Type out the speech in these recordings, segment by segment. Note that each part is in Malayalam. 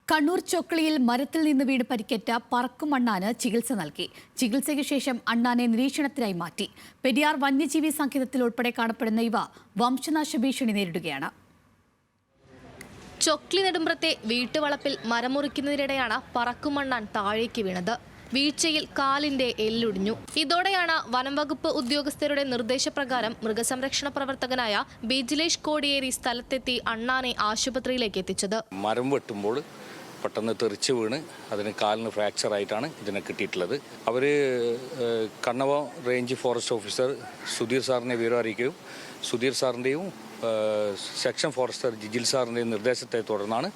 കണ്ണൂർ ചൊക്ലിയിൽ മരത്തിൽ നിന്ന് വീണ് പരിക്കേറ്റ പറക്കും അണ്ണാന് ചികിത്സ നൽകി. ചികിത്സയ്ക്ക് ശേഷം അണ്ണാനെ നിരീക്ഷണത്തിനായി മാറ്റി. പെരിയാർ വന്യജീവി സങ്കേതത്തിൽ ഉൾപ്പെടെ കാണപ്പെടുന്ന ഇവ വംശനാശ ഭീഷണി നേരിടുകയാണ്. ചൊക്ലി നെടുമ്പ്രത്തെ വീട്ടുവളപ്പിൽ മരം മുറിക്കുന്നതിനിടെയാണ് പറക്കുമണ്ണാൻ താഴേക്ക് വീണത്. വീഴ്ചയിൽ കാലിന്റെ എല്ലൊടിഞ്ഞു. ഇതോടെയാണ് വനം വകുപ്പ് ഉദ്യോഗസ്ഥരുടെ നിർദ്ദേശപ്രകാരം മൃഗസംരക്ഷണ പ്രവർത്തകനായ ബിജിലേഷ് കോടിയേരി സ്ഥലത്തെത്തി അണ്ണാനെ ആശുപത്രിയിലേക്ക് എത്തിച്ചത്. മരം വെട്ടുമ്പോൾ പെട്ടെന്ന് തെറിച്ച് വീണ് അതിന് കാലിന് ഫ്രാക്ചർ ആയിട്ടാണ് ഇതിനെ കിട്ടിയിട്ടുള്ളത്. അവർ കണ്ണവ റേഞ്ച് ഫോറസ്റ്റ് ഓഫീസർ സുധീർ സാറിനെ വിവരം അറിയിക്കുകയും സുധീർ സാറിൻ്റെയും സെക്ഷൻ ഫോറസ്റ്റർ ജിജിൽ സാറിൻ്റെയും നിർദ്ദേശത്തെ തുടർന്നാണ്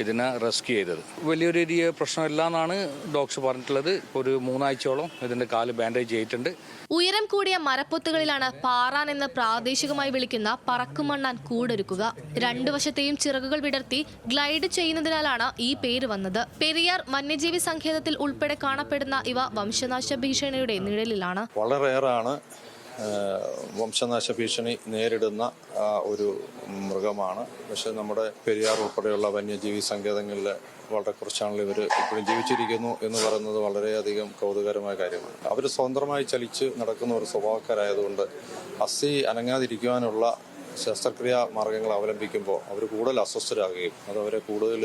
ഇതിനെ റെസ്ക്യൂ ചെയ്തത്. വലിയൊരു രീതിയ പ്രശ്നമില്ല എന്നാണ് ഡോക്ടർ പറഞ്ഞിട്ടുള്ളത്. ഒരു 3 ആഴ്ചയോളം ഇതിൻ്റെ കാല് ബാൻഡേജ് ചെയ്തിട്ടുണ്ട്. ഉയരം കൂടിയ മരപ്പൊത്തുകളിലാണ് പാറാൻ എന്ന് പ്രാദേശികമായി വിളിക്കുന്ന പറക്കുമണ്ണാൻ കൂടൊരുക്കുക. 2 വശത്തെയും ചിറകുകൾ വിടർത്തി ഗ്ലൈഡ് ചെയ്യുന്നതിനാലാണ് ഈ പേര് വന്നത്. പെരിയാർ വന്യജീവി സങ്കേതത്തിൽ ഉൾപ്പെടെ കാണപ്പെടുന്ന ഇവ വംശനാശ ഭീഷണിയുടെ നിഴലിലാണ്. വളരെയേറാണ് വംശനാശ ഭീഷണി നേരിടുന്ന ഒരു മൃഗമാണ്. പക്ഷെ നമ്മുടെ പെരിയാർ ഉൾപ്പെടെയുള്ള വന്യജീവി സങ്കേതങ്ങളിൽ വളരെ കുറച്ചാണല്ലോ ഇവർ ഇപ്പോഴും ജീവിച്ചിരിക്കുന്നു എന്ന് പറയുന്നത് വളരെയധികം കൗതുകരമായ കാര്യമാണ്. അവർ സ്വതന്ത്രമായി ചലിച്ച് നടക്കുന്ന ഒരു സ്വഭാവക്കാരായതുകൊണ്ട് അസ്ഥി അനങ്ങാതിരിക്കുവാനുള്ള ശസ്ത്രക്രിയാ മാർഗങ്ങൾ അവലംബിക്കുമ്പോൾ അവർ കൂടുതൽ അസ്വസ്ഥരാകുകയും അത് അവരെ കൂടുതൽ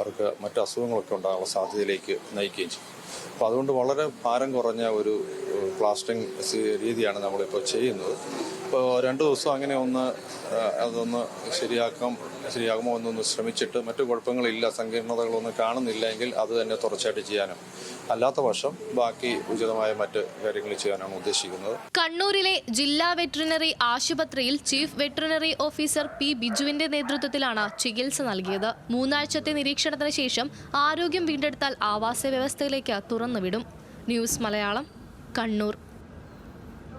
അവർക്ക് മറ്റ് അസുഖങ്ങളൊക്കെ ഉണ്ടാകാനുള്ള സാധ്യതയിലേക്ക് നയിക്കുകയും ചെയ്യും. അപ്പോൾ അതുകൊണ്ട് വളരെ ഭാരം കുറഞ്ഞ ഒരു പ്ലാസ്റ്ററിങ് രീതിയാണ് നമ്മളിപ്പോൾ ചെയ്യുന്നത്. ഇപ്പോൾ 2 ദിവസം അങ്ങനെ അതൊന്ന് ശരിയാകുമോ എന്നൊന്ന് ശ്രമിച്ചിട്ട് മറ്റു കുഴപ്പങ്ങളില്ല, സങ്കീർണതകളൊന്നും കാണുന്നില്ലെങ്കിൽ അത് തന്നെ തുടർച്ചയായിട്ട് ചെയ്യാനും, അല്ലാത്ത പക്ഷം ബാക്കി ഉചിതമായ മറ്റ് കാര്യങ്ങൾ ചെയ്യാനാണ് ഉദ്ദേശിക്കുന്നത്. കണ്ണൂരിലെ ജില്ലാ വെറ്ററിനറി ആശുപത്രിയിൽ ചീഫ് വെറ്ററിനറി ഓഫീസർ പി ബിജുവിന്റെ നേതൃത്വത്തിലാണ് ചികിത്സ നൽകിയത്. 3 ആഴ്ചത്തെ നിരീക്ഷണത്തിന് ശേഷം ആരോഗ്യം വീണ്ടെടുത്താൽ ആവാസ വ്യവസ്ഥയിലേക്ക് തുറന്നുവിടും. ന്യൂസ് മലയാളം, കണ്ണൂർ.